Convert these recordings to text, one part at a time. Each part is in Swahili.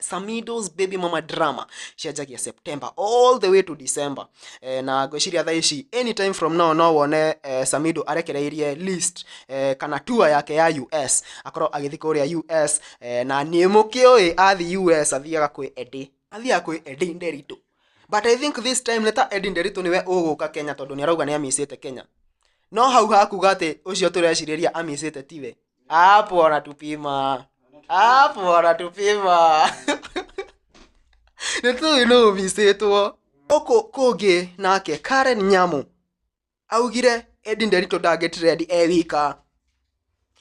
Samidoh's baby mama drama cianjagia September all the way to December. Na gwiciria thaa ici anytime from now no wone Samidoh arekereirie list kana tour yake ya US akorwo agithi kuria US na ni mukioi athi US athiaga kwi EDDAY NDERITU. But I think this time neta NDERITU niwe uguka Kenya tondu ni arauga ni amisite Kenya. No hau hakuga ati ucio tureciriria amisite tiwe. Hapo wanatupima. Netu ino misitwo. Oko koge nake Karen NYAMU augire NDERITU daget ready ewika.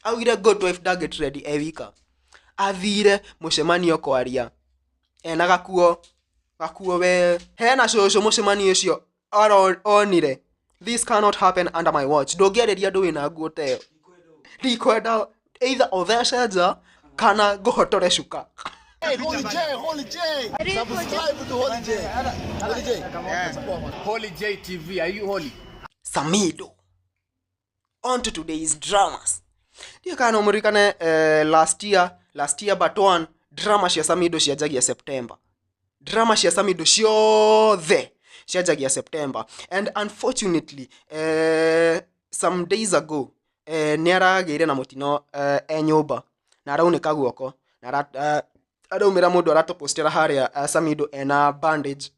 Augire good wife daget ready ewika. Athire mucemanio kwaria. Na gakuo we hena shosho mucemanio ucio onire. This cannot happen under my watch. Ndongereria ndu wina nguo teo. Ndikwenda either othece nja kana nguhotore cuka. Hey, Holy J. Subscribe to Holy J. Holy J TV. Are you holy? Samidoh. On to today's dramas. Ndio kana umurikane last year but one drama cia Samidoh cianjagia September. Drama cia Samidoh ciothe cianjagia September. And unfortunately some days ago ni aragire na mutino nyumba na araunika guoko na araumira mundu aratopostera haria Samidoh ena bandage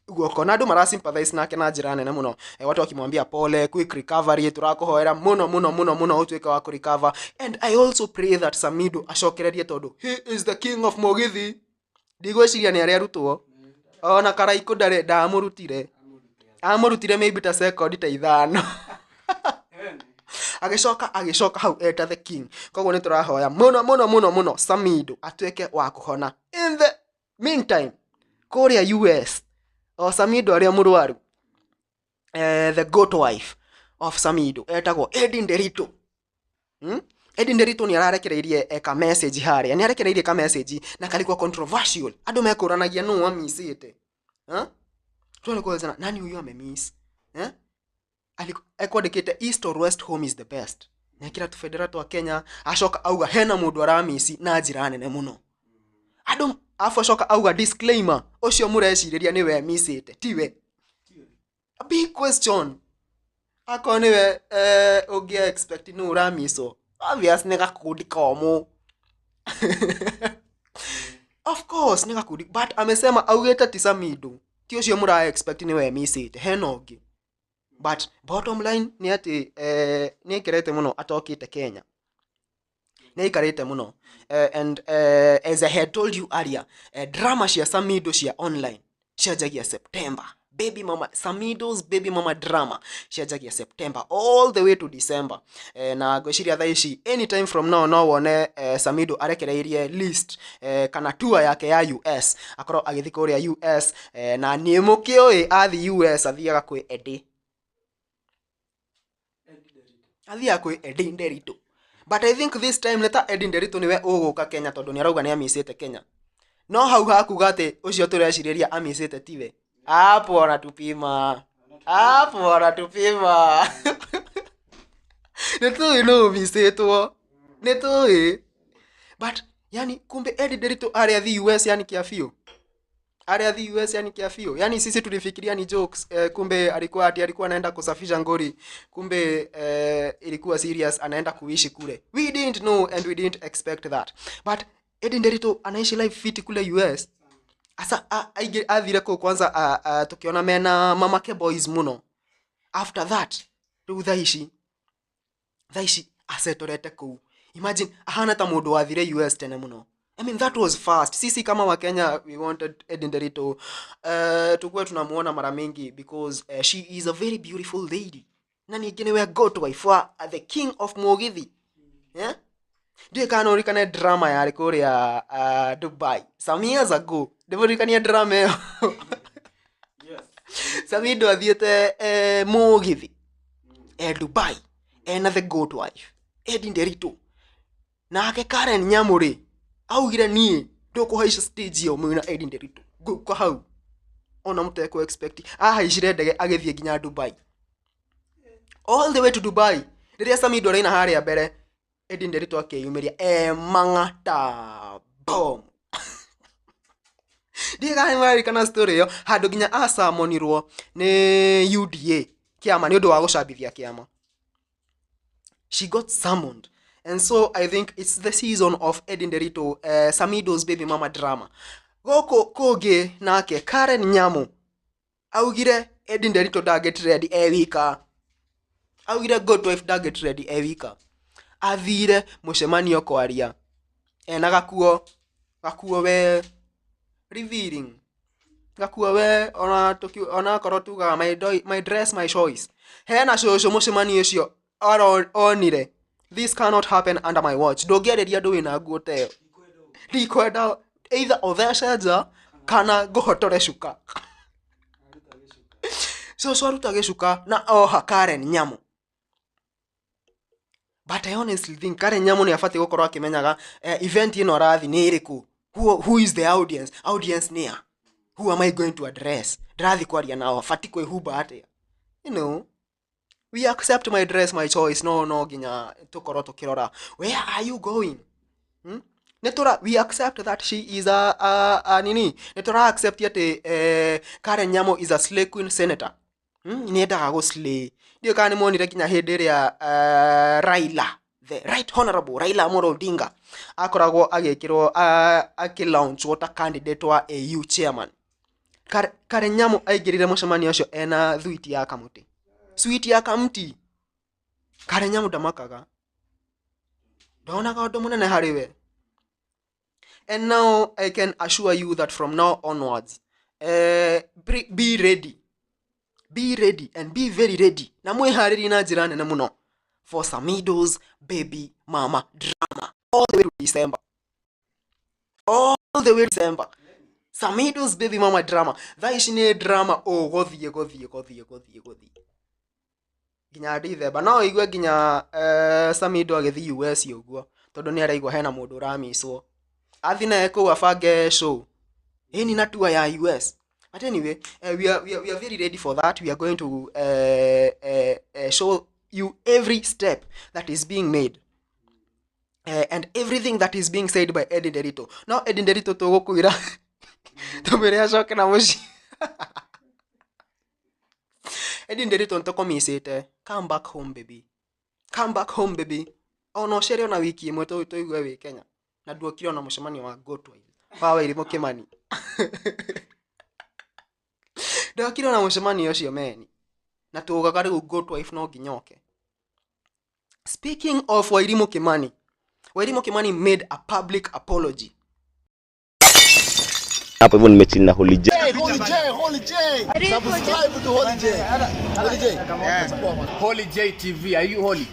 guoko na andu mara sympathize nake na njira nene muno. Watu wakimwambia pole, quick recovery, turakuhoera muno utuike wa recover. And I also pray that Samidoh acokererie tondu he is the king of Mogithi. Ndigwiciria ni aria arutwo ona karaiko ndare ndamurutire maybe ta second ta ithano. Agicoka hau eta the king. Koguo ni turahoya muno Samidoh atuike wa kuhona. In the meantime kuria US Samidoh aria murwaru the goat wife of Samidoh etagwo NDERITU. NDERITU ni ararekereirie ka message haria. Ni ararekereirie ka message na kalikuwa controversial. Andu mekuranagia no amisite. Tuone kwa sana nani huyo amemiss? Ekwandikite east or west home is the best. Nekira tu federato wa Kenya ashoka auga hena mundu aramisi na njira nene muno. Andu afoshoka auga disclaimer ucio mureciriria niwe missite tiwe. A big question. Akoniwe ugi expect no uramiso. Obvious nega kudi komo. Of course nega kudi but amesema augeta ti Samidoh. Ti ucio mura expect niwe missite henogi. But bottom line ni ati ni kirete muno atokite Kenya. Ni karete muno. And as I had told you earlier, drama cia Samidoh cia online cianjagia September. Samidoh's baby mama drama cianjagia September all the way to December. Na gwiciria thaa ici anytime from now no wone Samidoh arekereirie list kana tour yake ya US akorwo agithi kuria US na ni mukioi athi US athiaga kwi EDDAY. Athia kwi NDERITU. But I think this time neta NDERITU niwe uguka Kenya tondu ni arauga ni amisite Kenya. No hau hakuga ati ucio tureciriria amisite tiwe. Hapo wanatupima. Netu ino misitwo. Netu but yani kumbe NDERITU area the US yani kiafio. Yani sisi tulifikiria ni jokes. Kumbe alikuwa anaenda kusafisha ngori. Kumbe ilikuwa serious, anaenda kuishi kule. We didn't know and we didn't expect that. But NDERITU anaishi live fit kule US. Asa athire ko kwanza tukiona mena mamake boys muno. After that thaishi asetorete ku. Imagine ahana ta mundu wathire US tene muno. I mean that was fast. Sisi kama wa Kenya we wanted NDERITU tukue tunamuona mara mingi because she is a very beautiful lady. Na nyingine we go to wife the king of Mogithi. Yeah? Ndio kana urikane drama ya kuria Dubai. Some years ago. Ndivurikania drama yo. Yes. Samidoh athiete Mogithi. Dubai. And the goat wife. NDERITU. Na ake Karen NYAMU augire nie ndukuhaisha stage yo mwina NDERITU kwa hau ona muteko expect ahaicire ndege agithie nginya Dubai all the way to Dubai. Riria Samidoh reina haria mbere NDERITU akiyumiria mangata bomb. Ndiga nĩ kana story yo handũ nginya asamonirwo nĩ UDA kiama nĩ ũndũ wa gũcambithia kiama. She got summoned. And so I think it's the season of NDERITU, Samidoh's baby mama drama. Goko koge nake Karen NYAMU augire NDERITU get ready wika. Augire good wife get ready wika. Athire mucemanio kwaria. Na gakuo we revealing. Gakuo we ona korwo tuga my dress my choice. Hena shosho mucemanio ucio onire. This cannot happen under my watch. Ndũngĩarĩria ndũ wĩna nguo ta ĩyo. Ndikwenda either ũthece nja kana ngũhotore cuka. So aruta gĩcuka na oha Karen NYAMU. But I honestly think Karen NYAMU nĩ abatiĩ gũkorwo akĩmenyaga event ĩno arathi nĩ ĩrĩkũ. Who is the audience? Audience near. Who am I going to address? Ndĩrathi kwaria nao abatiĩ kwĩhumba atĩa. You know. We accept my dress, my choice. No, ginya tukorwo tukirora. Where are you going? We accept that she is a nini. Netora accept yate Karen NYAMU is a slay queen senator. Niendaga go slay. Ndio kana monire ginya hindi ria Raila, the right honorable Raila Amolo Odinga akoragwo agekirwo akilaunch water candidate wa AU chairman. Karen NYAMU aigirire mucemanio ucio ena thuiti ya kamuti. Sweet ya kamti. Karen NYAMU ndamakaga. Ndonaga ũndũ mũnene harĩ we. And now I can assure you that from now onwards, be ready. Be ready and be very ready. Na mwĩharĩrie na njĩra nene mũno for Samidoh's baby mama drama. All the way to December. All the way to December. Samidoh's baby mama drama. That is a drama. Oh, gothie. Ginya ndithemba no igwe ginya Samidoh agithi US uguo tondu ni araigwa hena mundu uramicwo athine ku abange show ni na tour ya US. But anyway, we are very ready for that. We are going to show you every step that is being made and everything that is being said by NDERITU. Now NDERITU tugukwira tumire acoke na muci NDERITU ntokomisite. Come back home baby. Come back home baby. Ono shere na wiki imwe tuigwe wi Kenya. Na nduokire na mucemanio wa gotwa. Wa Wairimu Kimani. Nduokire na mucemanio ucio meni. Na tugaga riu gotwa if no nginyoke. Speaking of Wairimu Kimani. Wairimu Kimani made a public apology. Hapo hivyo nimechill na Holy J. Holy J. Subscribe to Holy J. Holy J. Holy J TV. Are you holy?